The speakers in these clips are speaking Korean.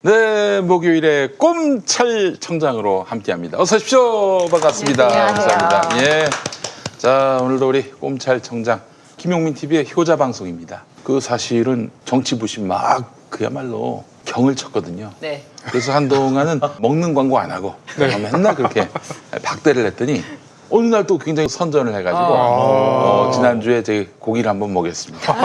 네, 목요일에 꼼찰청장으로 함께합니다. 어서 오십시오. 반갑습니다. 감사합니다. 예. 자, 오늘도 우리 꼼찰청장 김용민 TV의 효자 방송입니다. 그 사실은 정치 부심 막 그야말로 경을 쳤거든요. 네. 그래서 한동안은 먹는 광고 안 하고 맨날 그렇게 박대를 했더니 어느 날 또 굉장히 선전을 해가지고 지난주에 제 고기를 한번 먹였습니다.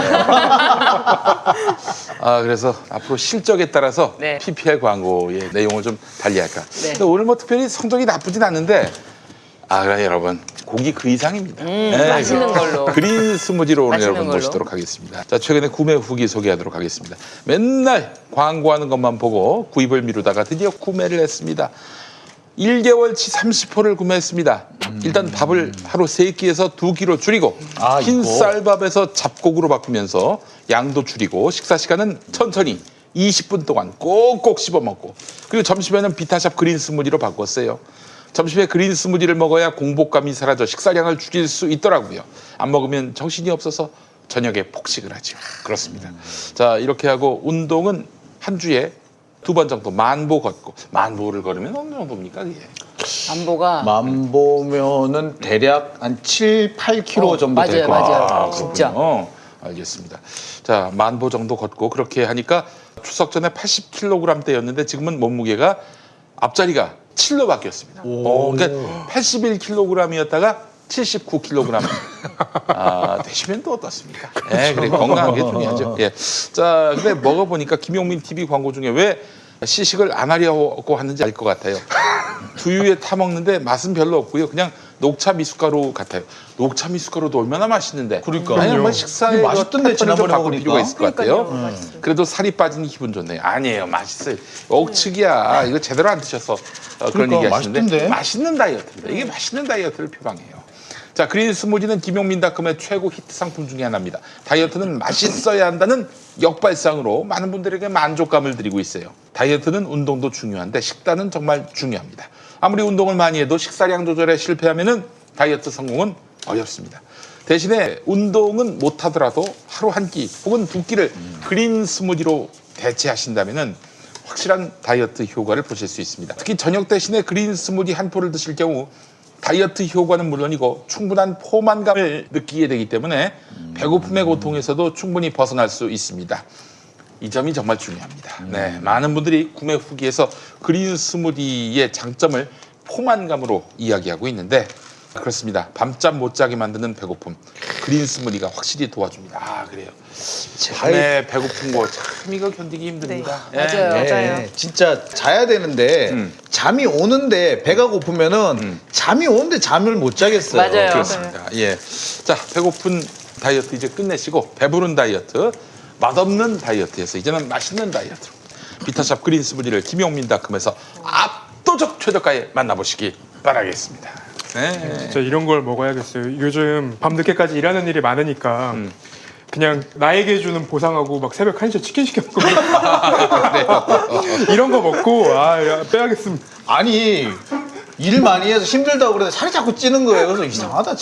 그래서 앞으로 실적에 따라서 네. PPL 광고의 내용을 좀 달리할까. 네. 근데 오늘 뭐 특별히 성적이 나쁘진 않는데 그래 여러분 고기 그 이상입니다. 맛있는 걸로. 그린 스무디로 오늘 맛있는 여러분 걸로. 모시도록 하겠습니다. 자, 최근에 구매 후기 소개하도록 하겠습니다. 맨날 광고하는 것만 보고 구입을 미루다가 드디어 구매를 했습니다. 1개월치 30호를 구매했습니다. 일단 밥을 하루 3끼에서 2끼로 줄이고 흰 쌀밥에서 잡곡으로 바꾸면서 양도 줄이고 식사 시간은 천천히 20분 동안 꼭꼭 씹어 먹고 그리고 점심에는 비타샵 그린 스무디로 바꿨어요. 점심에 그린 스무디를 먹어야 공복감이 사라져 식사량을 줄일 수 있더라고요. 안 먹으면 정신이 없어서 저녁에 폭식을 하죠. 그렇습니다. 자, 이렇게 하고 운동은 한 주에 2번 정도 만보 걷고 만보를 걸으면 어느 정도입니까? 그게? 안보가 만보면은 대략 한 7, 8km 정도 될 거예요. 맞아요. 진짜. 알겠습니다. 자, 만보 정도 걷고 그렇게 하니까 추석 전에 80kg대였는데 지금은 몸무게가 앞자리가 7로 바뀌었습니다. 그러니까 81kg이었다가 79kg 되시면 또 어떻습니까? 네, 그래 건강한 게 중요하죠. 예. 자, 근데 먹어보니까 김용민 TV 광고 중에 왜 시식을 안 하려고 하는지 알 것 같아요. 두유에 타 먹는데 맛은 별로 없고요. 그냥 녹차 미숫가루 같아요. 녹차 미숫가루도 얼마나 맛있는데. 그러니까. 아니, 한번 식사에 맛있던데, 지난번에 바꿀 먹으니까. 필요가 있을 것 같아요. 그래도 살이 빠지니 기분 좋네요. 아니에요, 맛있어요. 억측이야. 이거 제대로 안 드셔서 그런 얘기 하시는데 맛있던데? 맛있는 다이어트입니다. 이게 맛있는 다이어트를 표방해요. 자, 그린 스무디는 김용민닷컴의 최고 히트 상품 중에 하나입니다. 다이어트는 맛있어야 한다는 역발상으로 많은 분들에게 만족감을 드리고 있어요. 다이어트는 운동도 중요한데 식단은 정말 중요합니다. 아무리 운동을 많이 해도 식사량 조절에 실패하면 다이어트 성공은 어렵습니다. 대신에 운동은 못하더라도 하루 한 끼 혹은 2끼를 그린 스무디로 대체하신다면 확실한 다이어트 효과를 보실 수 있습니다. 특히 저녁 대신에 그린 스무디 한 포를 드실 경우 다이어트 효과는 물론이고 충분한 포만감을 느끼게 되기 때문에 배고픔의 고통에서도 충분히 벗어날 수 있습니다. 이 점이 정말 중요합니다. 네, 많은 분들이 구매 후기에서 그린 스무디의 장점을 포만감으로 이야기하고 있는데 그렇습니다. 밤잠 못 자게 만드는 배고픔 그린 스무디가 확실히 도와줍니다. 그래요. 밤에 배고픈 거 참 이거 견디기 힘듭니다. 네, 맞아요. 맞아요. 진짜 자야 되는데 잠이 오는데 배가 고프면은 잠이 오는데 잠을 못 자겠어요. 맞아요. 그렇습니다. 예. 자, 배고픈 다이어트 이제 끝내시고 배부른 다이어트, 맛없는 다이어트에서 이제는 맛있는 다이어트로 비타샵 그린 스무디를 김용민닷컴에서 압도적 최저가에 만나보시기 바라겠습니다. 네. 진짜 이런 걸 먹어야겠어요. 요즘 밤늦게까지 일하는 일이 많으니까 그냥 나에게 주는 보상하고 막 새벽 1시에 치킨 시켜 먹고 이런 거 먹고 빼야겠습니다. 아니 일 많이 해서 힘들다고 그러는데 살이 자꾸 찌는 거예요. 그래서 이상하다.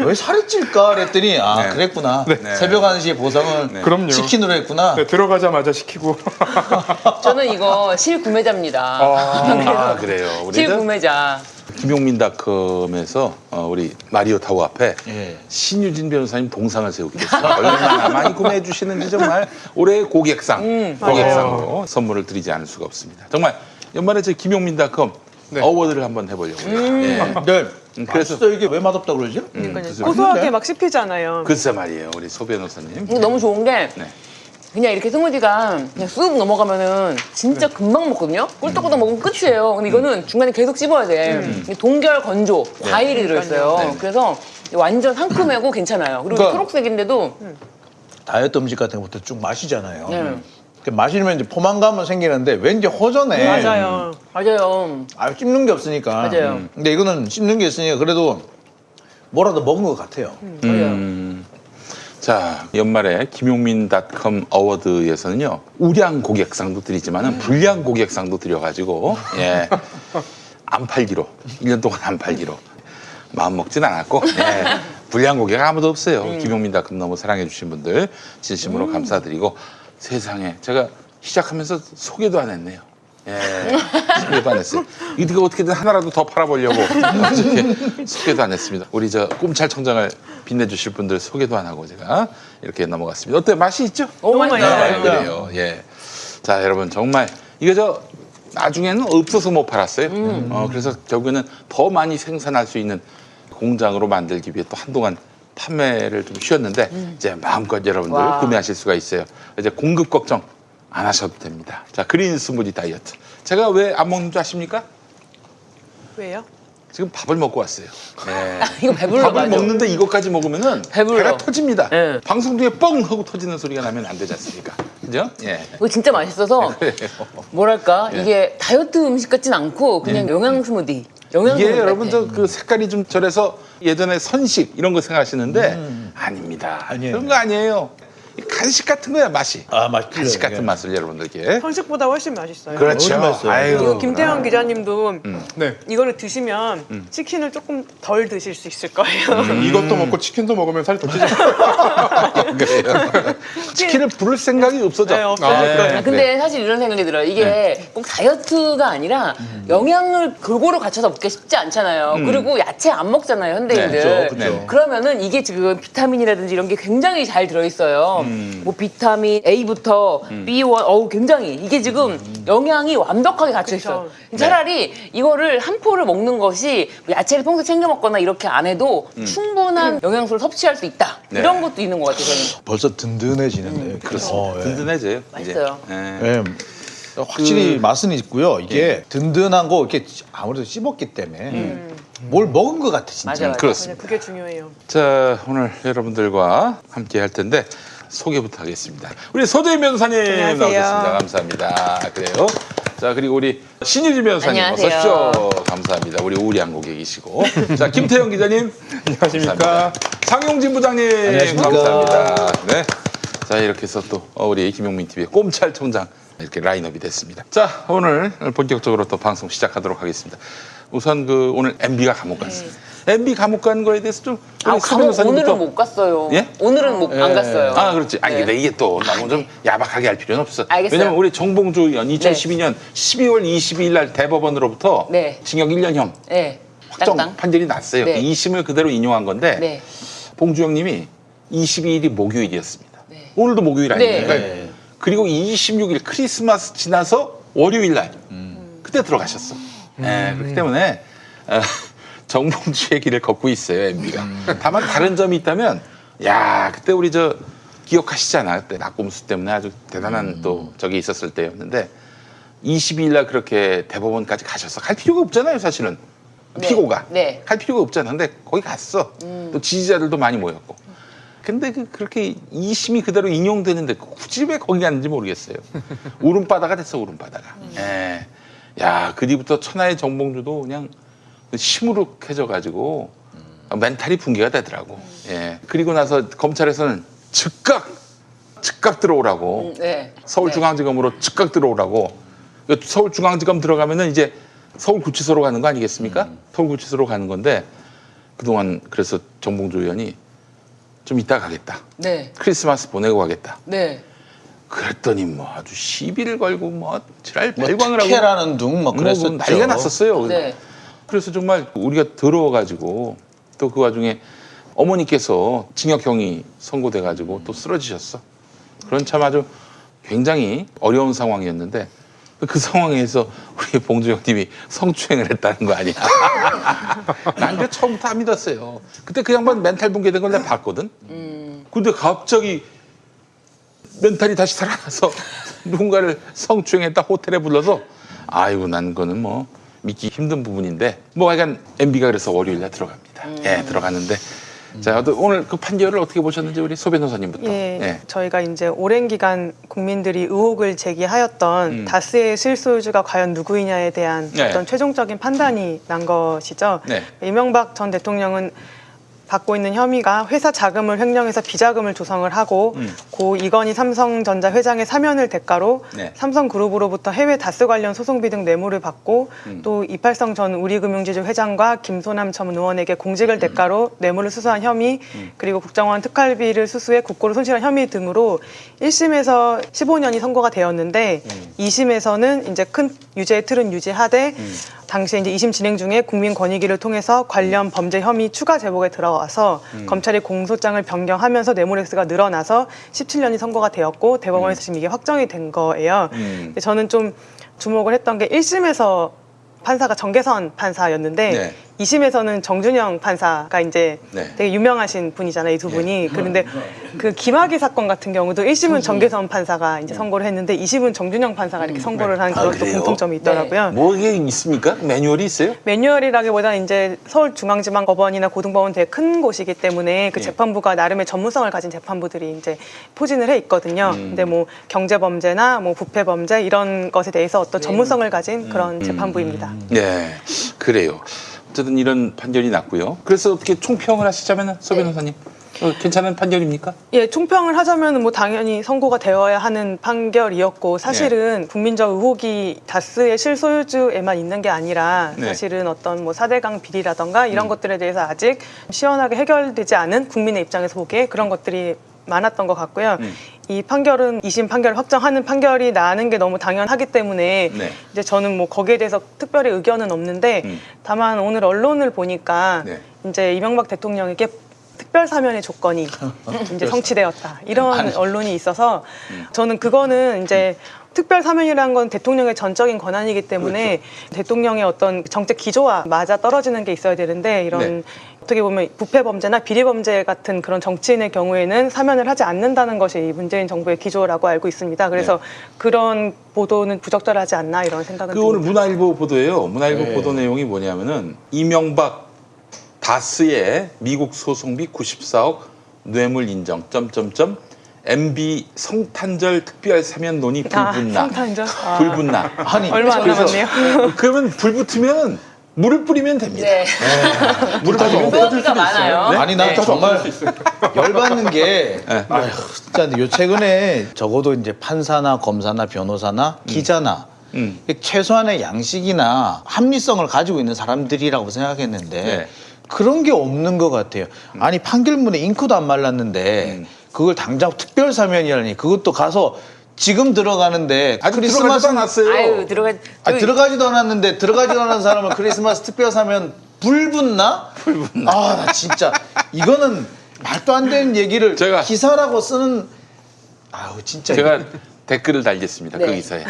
왜 살이 찔까? 그랬더니 네. 그랬구나. 네. 새벽 1시에 보상을 그럼요. 치킨으로 했구나. 네, 들어가자마자 시키고 저는 이거 실구매자입니다. 그래요. 우리는 실구매자. 김용민닷컴에서 우리 마리오 타워 앞에 신유진 변호사님 동상을 세우기로 했습니다. 얼마나 많이 구매해 주시는지 정말 올해의 고객상으로 선물을 드리지 않을 수가 없습니다. 정말 연말에 저 김용민닷컴 어워드를 한번 해보려고요. 예. 그래서 이게 왜 맛없다 그러지? 고소하게 막 씹히잖아요. 글쎄 말이에요, 우리 소 변호사님. 이거 너무 좋은 게 그냥 이렇게 스무디가 그냥 쑥 넘어가면은 진짜 금방 먹거든요. 꿀떡꿀떡 먹으면 끝이에요. 근데 이거는 중간에 계속 씹어야 돼. 이게 동결 건조 과일이 들어있어요. 그래서 완전 상큼하고 괜찮아요. 그리고 그러니까 초록색인데도 다이어트 음식 같은 것부터 쭉 마시잖아요. 마시면 이제 포만감은 생기는데 왠지 허전해. 맞아요. 맞아요. 씹는 게 없으니까. 맞아요. 근데 이거는 씹는 게 있으니까 그래도 뭐라도 먹은 것 같아요. 자, 연말에 김용민닷컴 어워드에서는요 우량 고객상도 드리지만은 불량 고객상도 드려가지고 안 팔기로 1년 동안 안 팔기로 마음 먹진 않았고 불량 고객 아무도 없어요. 김용민닷컴 너무 사랑해 주신 분들 진심으로 감사드리고 세상에 제가 시작하면서 소개도 안 했네요. 예, 소개도 안 했어요. 이거 어떻게든 하나라도 더 팔아보려고 이렇게 소개도 안 했습니다. 우리 저 꼼찰청장을 빛내주실 분들 소개도 안 하고 제가 이렇게 넘어갔습니다. 어때 맛이 있죠? 너무 맛있어요. 네, 그래요. 예. 자, 여러분 정말 이거 저 나중에는 없어서 못 팔았어요. 그래서 결국에는 더 많이 생산할 수 있는 공장으로 만들기 위해 또 한동안 판매를 좀 쉬었는데 이제 마음껏 여러분들 와. 구매하실 수가 있어요. 이제 공급 걱정 안 하셔도 됩니다. 자, 그린 스무디 다이어트. 제가 왜 안 먹는 줄 아십니까? 왜요? 지금 밥을 먹고 왔어요. 예. 이거 배불러 밥을 맞아. 먹는데 이것까지 먹으면은 배불러. 배가 터집니다. 예. 방송 중에 뻥 하고 터지는 소리가 나면 안 되지 않습니까? 그죠? 예. 이거 진짜 맛있어서 그래요. 뭐랄까 예. 이게 다이어트 음식 같진 않고 그냥 영양 스무디. 영양 이게 스무디 여러분 같아. 저 그 색깔이 좀 저래서 예전에 선식 이런 거 생각하시는데 아닙니다. 아니에요. 그런 거 아니에요. 간식 같은 거야 맛이. 아, 맛있죠. 간식 같은 이게. 맛을 여러분들께. 선식보다 훨씬 맛있어요. 그렇죠. 훨씬 맛있어요. 아유, 이거 김태형 기자님도 네. 이거를 드시면 치킨을 조금 덜 드실 수 있을 거예요. 이것도 먹고 치킨도 먹으면 살이 더 찌죠. 그래요. 치킨을 부를 생각이 없어져. 네, 없어요. 아, 그래요? 아, 근데 사실 이런 생각이 들어요. 이게 꼭 다이어트가 아니라 영양을 골고루 갖춰서 먹기 쉽지 않잖아요. 그리고 야채 안 먹잖아요, 현대인들. 네, 그죠, 그죠. 그러면은 이게 지금 비타민이라든지 이런 게 굉장히 잘 들어있어요. 뭐 비타민 A부터 B1, 어우 굉장히 이게 지금 영양이 완벽하게 갖춰 있어요. 그쵸. 차라리 이거를 한 포를 먹는 것이 뭐 야채를 평소에 챙겨 먹거나 이렇게 안 해도 충분한 영양소를 섭취할 수 있다. 네. 이런 것도 있는 것 같아요, 저는. 벌써 든든해지는데요. 그렇습니다. 예. 든든해져요. 맛있어요. 이제. 예. 예. 확실히 맛은 있고요. 이게 든든한 거 이렇게 아무래도 씹었기 때문에 뭘 먹은 것 같아 진짜. 맞아, 맞아. 그렇습니다. 그게 중요해요. 자, 오늘 여러분들과 함께 할 텐데 소개부터 하겠습니다. 우리 서재희 변호사님 안녕하세요. 나오셨습니다. 감사합니다. 그래요. 자, 그리고 우리 신유진 변호사님 어서 안녕하세요. 오십시오. 감사합니다. 우리 우리 한국에 계시고. 자, 김태형 기자님. 안녕하십니까. 감사합니다. 장용진 부장님. 안녕하십니까. 감사합니다. 네. 자, 이렇게 해서 또 우리 김용민 TV의 꼼찰총장 이렇게 라인업이 됐습니다. 자, 오늘 본격적으로 또 방송 시작하도록 하겠습니다. 우선 그 오늘 MB가 감옥 갔습니다. MB 감옥 간 거에 대해서 좀 아, 우리 서 변호사님부터. 오늘은 못 갔어요. 예? 오늘은 안 갔어요. 아, 그렇지. 아니, 네. 근데 이게 또 너무 좀 야박하게 할 필요는 없어. 알겠어요. 왜냐면 우리 정봉주 의원 2012년 12월 22일 날 대법원으로부터 네. 징역 1년형 네. 확정 딱딱. 판결이 났어요. 네. 2심을 그대로 인용한 건데 네. 봉주 형님이 22일이 목요일이었습니다. 네. 오늘도 목요일 아닙니까? 네. 그리고 26일 크리스마스 지나서 월요일 날 그때 들어가셨어. 네, 그렇기 때문에 정봉주의 길을 걷고 있어요, MB가. 다만 다른 점이 있다면, 야, 그때 우리 저 기억하시잖아. 그때 낙곰수 때문에 아주 대단한 또 저기 있었을 때였는데 22일 날 그렇게 대법원까지 가셔서 갈 필요가 없잖아요, 사실은. 네. 피고가. 네. 갈 필요가 없잖아. 근데 거기 갔어. 또 지지자들도 많이 모였고. 근데 그렇게 2심이 그대로 인용되는데 굳이 왜 거기 갔는지 모르겠어요. 울음바다가 됐어, 울음바다가. 예. 야, 그 뒤부터 천하의 정봉주도 그냥 시무룩해져가지고 멘탈이 붕괴가 되더라고. 예. 그리고 나서 검찰에서는 즉각 들어오라고. 네. 서울중앙지검으로 즉각 들어오라고. 서울중앙지검 들어가면은 이제 서울구치소로 가는 거 아니겠습니까? 서울구치소로 가는 건데 그동안 그래서 정봉주 의원이 좀 이따 가겠다. 네. 크리스마스 보내고 가겠다. 네. 그랬더니 뭐 아주 시비를 걸고 뭐 지랄 뭐 발광을 하고 특혜라는 둥 막 뭐 그랬었죠. 난리가 났었어요. 네. 그래서 정말 우리가 더러워가지고 또 그 와중에 어머니께서 징역형이 선고돼가지고 또 쓰러지셨어. 그런 참 아주 굉장히 어려운 상황이었는데 그 상황에서 우리 봉주 형님이 성추행을 했다는 거 아니야. 난 그 처음부터 안 믿었어요. 그때 그 양반 멘탈 붕괴된 걸 내가 봤거든. 근데 갑자기 멘탈이 다시 살아나서 누군가를 성추행했다 호텔에 불러서 아이고 난 거는 뭐 믿기 힘든 부분인데 뭐 하여간 MB가 그래서 월요일 날 들어갑니다. 예, 들어갔는데 자, 오늘 그 판결을 어떻게 보셨는지 우리 소 변호사님부터. 예, 저희가 이제 오랜 기간 국민들이 의혹을 제기하였던 다스의 실소유주가 과연 누구이냐에 대한 네. 어떤 최종적인 판단이 난 것이죠. 네. 이명박 전 대통령은 받고 있는 혐의가 회사 자금을 횡령해서 비자금을 조성을 하고 고 이건희 삼성전자 회장의 사면을 대가로 네. 삼성그룹으로부터 해외 다스 관련 소송비 등 뇌물을 받고 또 이팔성 전 우리금융지주 회장과 김소남 전 의원에게 공직을 대가로 뇌물을 수수한 혐의 그리고 국정원 특활비를 수수해 국고를 손실한 혐의 등으로 1심에서 15년이 선고가 되었는데 2심에서는 이제 큰 유죄의 틀은 유지하되 당시에 이제 2심 진행 중에 국민권익위를 통해서 관련 범죄 혐의 추가 제보가 들어와서 검찰이 공소장을 변경하면서 뇌물 액수가 늘어나서 17년이 선고가 되었고 대법원에서 지금 이게 확정이 된 거예요. 근데 저는 좀 주목을 했던 게 1심에서 판사가 정계선 판사였는데 네. 2심에서는 정준영 판사가 이제 네. 되게 유명하신 분이잖아요, 이 두 분이. 그런데 그 김학의 사건 같은 경우도 1심은 정계선 판사가 이제 선고를 했는데 2심은 정준영 판사가 이렇게 선고를 한 그런 또 그래요? 공통점이 있더라고요. 뭐 이게 있습니까? 매뉴얼이 있어요? 매뉴얼이라기보다는 이제 서울중앙지방법원이나 고등법원 되게 큰 곳이기 때문에 그 예. 재판부가 나름의 전문성을 가진 재판부들이 이제 포진을 해 있거든요. 근데 뭐 경제범죄나 뭐 부패범죄 이런 것에 대해서 어떤 전문성을 가진 그런 재판부입니다. 네, 그래요. 어쨌든 이런 판결이 났고요. 그래서 어떻게 총평을 하시자면 서 변호사님 괜찮은 판결입니까? 예, 총평을 하자면 뭐 당연히 선고가 되어야 하는 판결이었고 사실은 국민적 의혹이 다스의 실소유주에만 있는 게 아니라 네. 사실은 어떤 뭐 4대강 비리라던가 이런 것들에 대해서 아직 시원하게 해결되지 않은 국민의 입장에서 보기에 그런 것들이 많았던 것 같고요. 이 판결은 2심 판결을 확정하는 판결이 나는 게 너무 당연하기 때문에 네. 이제 저는 뭐 거기에 대해서 특별히 의견은 없는데 다만 오늘 언론을 보니까 네. 이제 이명박 대통령에게 특별 사면의 조건이 이제 성취되었다 이런 언론이 있어서 저는 그거는 이제 특별 사면이라는 건 대통령의 전적인 권한이기 때문에 대통령의 어떤 정책 기조와 맞아 떨어지는 게 있어야 되는데 이런 네. 어떻게 보면 부패 범죄나 비리 범죄 같은 그런 정치인의 경우에는 사면을 하지 않는다는 것이 이 문재인 정부의 기조라고 알고 있습니다. 그래서 그런 보도는 부적절하지 않나 이런 생각은 그 오늘 듭니다. 문화일보 보도예요. 문화일보 보도 내용이 뭐냐면은 이명박 다스의 미국 소송비 94억 뇌물 인정 MB 성탄절 특별 사면 논의 불붙나. 성탄절? 불붙나. 아니 얼마 안 그래서 남았네요. 그러면 불 붙으면 물을 뿌리면 됩니다. 네. 물을 뿌리면 수업비가 많아요. 아니 나 네. 정말 열받는 게 네. 아휴, 진짜 요 최근에 적어도 이제 판사나 검사나 변호사나 기자나 최소한의 양식이나 합리성을 가지고 있는 사람들이라고 생각했는데 네. 그런 게 없는 것 같아요. 아니 판결문에 잉크도 안 말랐는데 그걸 당장 특별 사면이라니 그것도 가서 지금 들어가는데 아직 크리스마스 들어가지도 않았어요. 아유 들어가지도 않았는데 들어가지도 않은 사람을 크리스마스 특별 사면 불붙나? 불붙나? 아, 나 진짜 이거는 말도 안 되는 얘기를 제가- 기사라고 쓰는 아우 진짜 제가 댓글을 달겠습니다. 네. 그 기사에.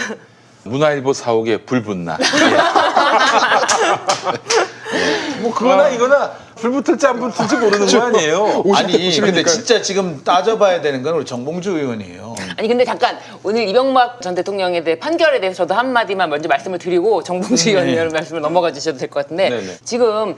문화일보 사옥에 불 붙나. 뭐 그거나 이거나 불 붙을지 안 붙을지 모르는 거 아니에요. 아니 근데 진짜 지금 따져봐야 되는 건 우리 정봉주 의원이에요. 아니 근데 잠깐 오늘 이명박 전 대통령에 대해 판결에 대해서 저도 한마디만 먼저 말씀을 드리고 정봉주 의원님 말씀을 넘어가 주셔도 될 것 같은데 네네. 지금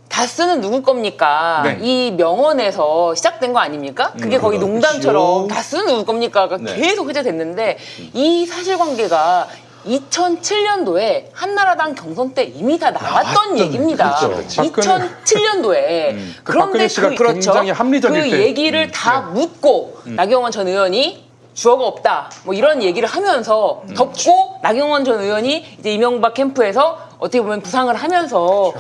다스는 누구 겁니까? 네. 이 명언에서 시작된 거 아닙니까? 그게 거의 농담처럼 다스는 누구 겁니까가 네. 계속 회자됐는데 이 사실관계가 2007년도에 한나라당 경선 때 이미 다 나왔던 얘기입니다. 그렇죠. 2007년도에 그 박근혜 씨가 굉장히 합리적일 그 때. 얘기를 다 묻고 나경원 전 의원이 주어가 없다 뭐 이런 얘기를 하면서 덮고 나경원 전 의원이 이제 이명박 캠프에서 어떻게 보면 부상을 하면서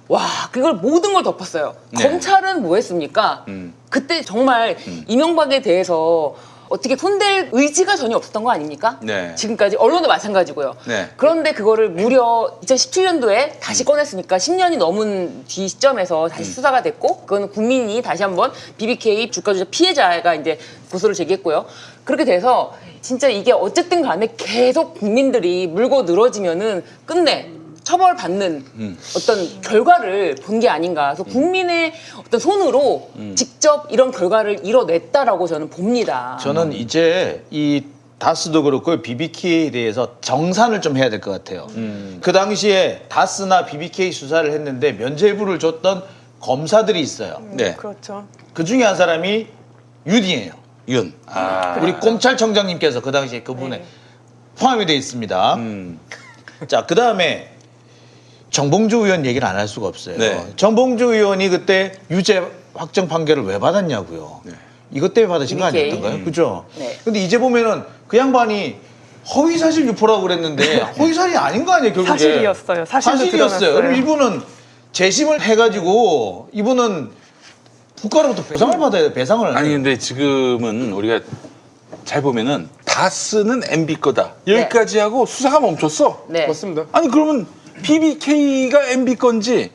와 그걸 모든 걸 덮었어요. 네. 검찰은 뭐 했습니까? 그때 정말 이명박에 대해서 어떻게 손댈 의지가 전혀 없었던 거 아닙니까? 네. 지금까지 언론도 마찬가지고요. 네. 그런데 그거를 무려 2017년도에 다시 꺼냈으니까 10년이 넘은 뒤 시점에서 다시 수사가 됐고 그거는 국민이 다시 한번 BBK 주가조작 피해자가 이제 고소를 제기했고요. 그렇게 돼서 진짜 이게 어쨌든 간에 계속 국민들이 물고 늘어지면은 끝내 처벌받는 어떤 결과를 본 게 아닌가. 그래서 국민의 어떤 손으로 직접 이런 결과를 이뤄냈다라고 저는 봅니다. 저는 이제 이 다스도 그렇고 BBK에 대해서 정산을 좀 해야 될 것 같아요. 그 당시에 다스나 BBK 수사를 했는데 면죄부를 줬던 검사들이 있어요. 네. 그렇죠. 그 중에 한 사람이 윤이에요. 윤. 아. 우리 검찰청장님께서 그 당시에 그분에 포함이 되어 있습니다. 자, 그 다음에 정봉주 의원 얘기를 안 할 수가 없어요. 네. 정봉주 의원이 그때 유죄 확정 판결을 왜 받았냐고요. 이것 때문에 받으신 거 BBK. 아니었던가요? 그죠? 네. 근데 이제 보면은 그 양반이 허위사실 유포라고 그랬는데 허위사실이 아닌 거 아니에요, 결국에. 사실이었어요. 사실도 사실이었어요. 드러났어요. 그럼 이분은 재심을 해가지고 이분은 국가로부터 배상을 받아야 돼요, 배상을. 아니 근데 지금은 우리가 잘 보면은 다스는 MB 거다 여기까지 하고 수사가 멈췄어. 네. 맞습니다. 아니 그러면 BBK가 MB 건지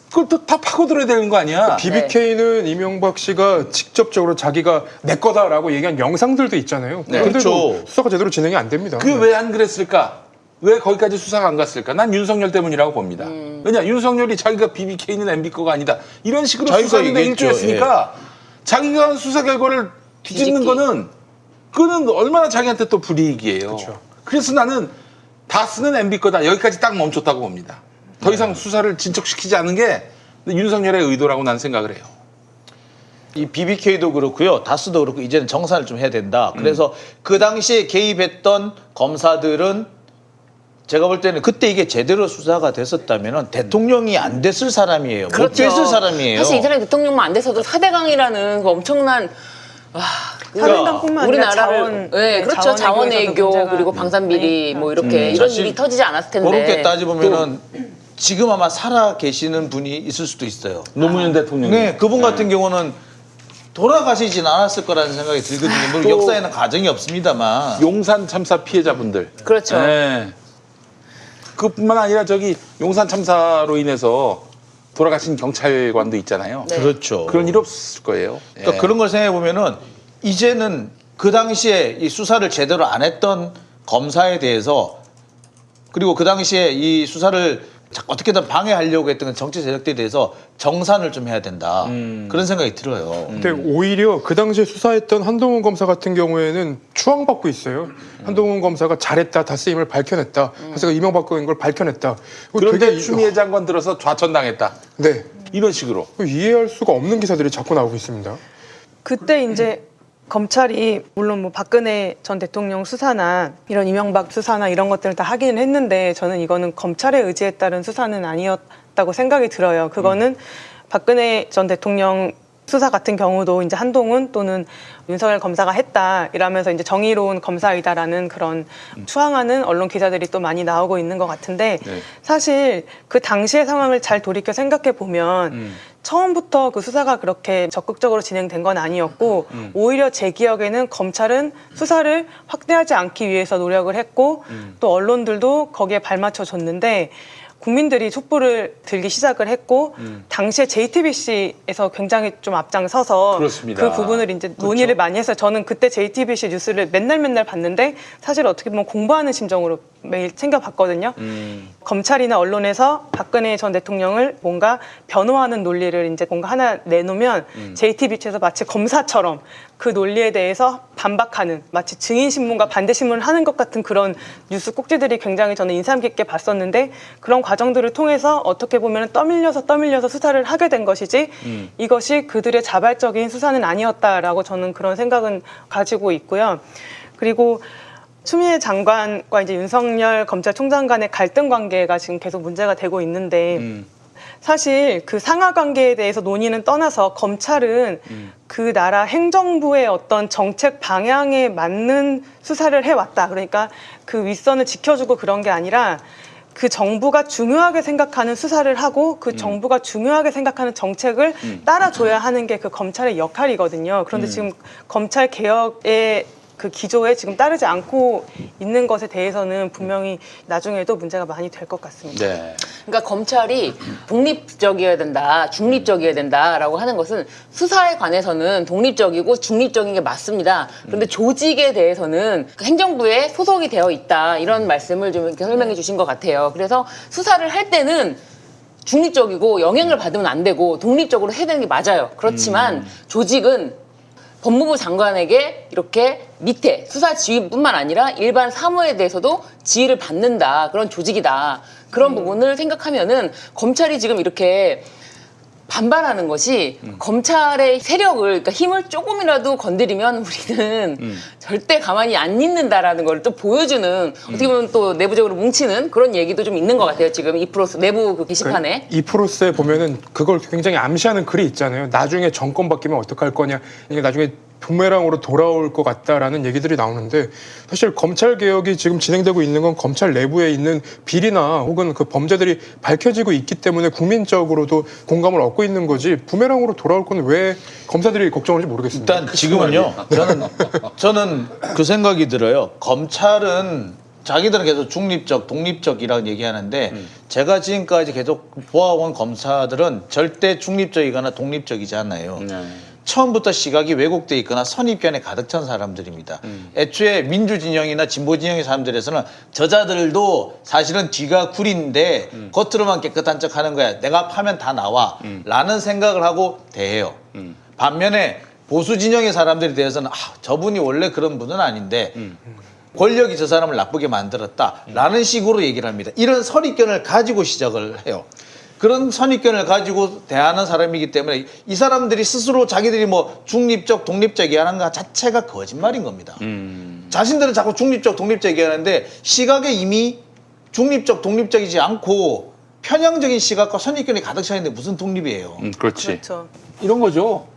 그걸 또 다 파고들어야 되는 거 아니야? BBK는 이명박 씨가 직접적으로 자기가 내 거다라고 얘기한 영상들도 있잖아요. 네. 그런데도 그렇죠. 수사가 제대로 진행이 안 됩니다. 그게 왜 안 그랬을까? 왜 거기까지 수사가 안 갔을까? 난 윤석열 때문이라고 봅니다. 왜냐 윤석열이 자기가 BBK는 MB 거가 아니다 이런 식으로 자기가 수사하는데 얘기했죠. 일조했으니까 자기가 한 수사 결과를 뒤집는 뒤집기. 거는 그거는 얼마나 자기한테 또 불이익이에요. 그렇죠. 그래서 나는 다스는 MB 거다 여기까지 딱 멈췄다고 봅니다. 더 이상 수사를 진척시키지 않은 게 윤석열의 의도라고 난 생각을 해요. 이 BBK도 그렇고요, 다스도 그렇고 이제는 정산을 좀 해야 된다. 그래서 그 당시에 개입했던 검사들은 제가 볼 때는 그때 이게 제대로 수사가 됐었다면 대통령이 안 됐을 사람이에요. 못 됐을 사람이에요. 사실 이 사람이 대통령만 안 돼서도 4대강이라는 그 엄청난 사대강뿐만 아니라 우리나라를 자원, 네, 그렇죠. 자원외교 그리고 방산비리 뭐 이렇게 이런 사실 일이 터지지 않았을 텐데. 그렇게 따져보면은 지금 아마 살아 계시는 분이 있을 수도 있어요. 노무현 대통령이. 네, 그분 같은 경우는 돌아가시진 않았을 거라는 생각이 들거든요. 물론 또 역사에는 가정이 없습니다만. 용산 참사 피해자분들. 그렇죠. 네. 그뿐만 아니라 저기 용산 참사로 인해서 돌아가신 경찰관도 있잖아요. 네. 그렇죠. 그런 일 없을 거예요. 그러니까 예. 그런 걸 생각해 보면은 이제는 그 당시에 이 수사를 제대로 안 했던 검사에 대해서 그리고 그 당시에 이 수사를 어떻게든 방해하려고 했던 정치 세력들에 대해서 정산을 좀 해야 된다. 그런 생각이 들어요. 근데 오히려 그 당시에 수사했던 한동훈 검사 같은 경우에는 추앙받고 있어요. 한동훈 검사가 잘했다, 다스임을 밝혀냈다. 그래서 이명박인 걸 밝혀냈다. 이거 그런데 되게 추미애 장관 들어서 좌천당했다. 네, 이런 식으로. 이해할 수가 없는 기사들이 자꾸 나오고 있습니다. 그때 이제 검찰이 물론 뭐 박근혜 전 대통령 수사나 이런 이명박 수사나 이런 것들을 다 하기는 했는데 저는 이거는 검찰의 의지에 따른 수사는 아니었다고 생각이 들어요. 그거는 박근혜 전 대통령 수사 같은 경우도 이제 한동훈 또는 윤석열 검사가 했다 이러면서 이제 정의로운 검사이다라는 그런 추앙하는 언론 기사들이 또 많이 나오고 있는 것 같은데 네. 사실 그 당시의 상황을 잘 돌이켜 생각해 보면 처음부터 그 수사가 그렇게 적극적으로 진행된 건 아니었고 오히려 제 기억에는 검찰은 수사를 확대하지 않기 위해서 노력을 했고 또 언론들도 거기에 발맞춰 줬는데 국민들이 촛불을 들기 시작을 했고 당시에 JTBC에서 굉장히 좀 앞장서서 그렇습니다. 그 부분을 이제 논의를 많이 했어요. 저는 그때 JTBC 뉴스를 맨날 봤는데 사실 어떻게 보면 공부하는 심정으로 매일 챙겨봤거든요. 검찰이나 언론에서 박근혜 전 대통령을 뭔가 변호하는 논리를 이제 뭔가 하나 내놓으면 JTBC에서 마치 검사처럼 그 논리에 대해서 반박하는 마치 증인신문과 반대신문을 하는 것 같은 그런 뉴스 꼭지들이 굉장히 저는 인상 깊게 봤었는데 그런 과정들을 통해서 어떻게 보면 떠밀려서 수사를 하게 된 것이지 이것이 그들의 자발적인 수사는 아니었다라고 저는 그런 생각은 가지고 있고요. 그리고 추미애 장관과 이제 윤석열 검찰총장 간의 갈등 관계가 지금 계속 문제가 되고 있는데 사실 그 상하 관계에 대해서 논의는 떠나서 검찰은 그 나라 행정부의 어떤 정책 방향에 맞는 수사를 해왔다. 그러니까 그 윗선을 지켜주고 그런 게 아니라 그 정부가 중요하게 생각하는 수사를 하고 그 정부가 중요하게 생각하는 정책을 따라줘야 하는 게 그 검찰의 역할이거든요. 그런데 지금 검찰 개혁의 그 기조에 지금 따르지 않고 있는 것에 대해서는 분명히 나중에도 문제가 많이 될 것 같습니다. 네. 그러니까 검찰이 독립적이어야 된다, 중립적이어야 된다라고 하는 것은 수사에 관해서는 독립적이고 중립적인 게 맞습니다. 그런데 조직에 대해서는 행정부에 소속이 되어 있다 이런 말씀을 좀 이렇게 설명해 주신 것 같아요. 그래서 수사를 할 때는 중립적이고 영향을 받으면 안 되고 독립적으로 해야 되는 게 맞아요. 그렇지만 조직은 법무부 장관에게 이렇게 밑에 수사 지휘뿐만 아니라 일반 사무에 대해서도 지휘를 받는다. 그런 조직이다. 그런 부분을 생각하면은 검찰이 지금 이렇게 반발하는 것이 검찰의 세력을, 그러니까 힘을 조금이라도 건드리면 우리는 절대 가만히 안 있는다라는 걸 또 보여주는 어떻게 보면 또 내부적으로 뭉치는 그런 얘기도 좀 있는 것 같아요. 지금 이프로스 내부 그 게시판에. 이프로스에 보면은 그걸 굉장히 암시하는 글이 있잖아요. 나중에 정권 바뀌면 어떡할 거냐. 이게 나중에 부메랑으로 돌아올 것 같다라는 얘기들이 나오는데 사실 검찰 개혁이 지금 진행되고 있는 건 검찰 내부에 있는 비리나 혹은 그 범죄들이 밝혀지고 있기 때문에 국민적으로도 공감을 얻고 있는 거지 부메랑으로 돌아올 건 왜 검사들이 걱정하는지 모르겠습니다. 일단 지금은요. 저는 그 생각이 들어요. 검찰은 자기들은 계속 중립적, 독립적이라고 얘기하는데 제가 지금까지 계속 보아온 검사들은 절대 중립적이거나 독립적이지 않아요. 처음부터 시각이 왜곡돼 있거나 선입견에 가득 찬 사람들입니다. 애초에 민주진영이나 진보진영의 사람들에서는 저자들도 사실은 뒤가 구린데 겉으로만 깨끗한 척 하는 거야. 내가 파면 다 나와. 라는 생각을 하고 대해요. 반면에 보수진영의 사람들에 대해서는 저분이 원래 그런 분은 아닌데 권력이 저 사람을 나쁘게 만들었다라는 식으로 얘기를 합니다. 이런 선입견을 가지고 시작을 해요. 그런 선입견을 가지고 대하는 사람이기 때문에 이 사람들이 스스로 자기들이 뭐 중립적, 독립적 얘기하는 것 자체가 거짓말인 겁니다. 자신들은 자꾸 중립적, 독립적 얘기하는데 시각에 이미 중립적, 독립적이지 않고 편향적인 시각과 선입견이 가득 차 있는데 무슨 독립이에요. 그렇지. 그렇죠. 이런 거죠.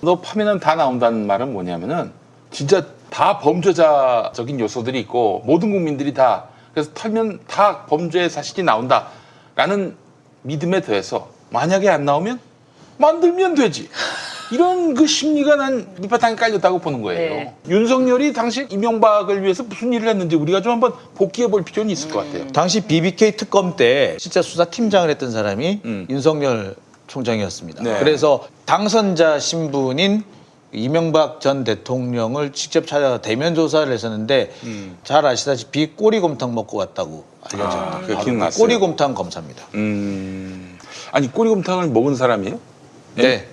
너 파면은 다 나온다는 말은 뭐냐면은 진짜 다 범죄자적인 요소들이 있고 모든 국민들이 다 그래서 털면 다 범죄의 사실이 나온다라는 믿음에 더해서 만약에 안 나오면 만들면 되지. 이런 그 심리가 난 밑바탕에 깔렸다고 보는 거예요. 네. 윤석열이 당시 이명박을 위해서 무슨 일을 했는지 우리가 좀 한번 복기해 볼 필요는 있을 것 같아요. 당시 BBK 특검 때 진짜 수사팀장을 했던 사람이 윤석열 총장이었습니다. 네. 그래서 당선자 신분인 이명박 전 대통령을 직접 찾아가 대면 조사를 했었는데 잘 아시다시피 꼬리곰탕 먹고 왔다고 알려졌다. 그게 기억났어요. 꼬리곰탕 검사입니다. 아니 꼬리곰탕을 먹은 사람이에요? 네.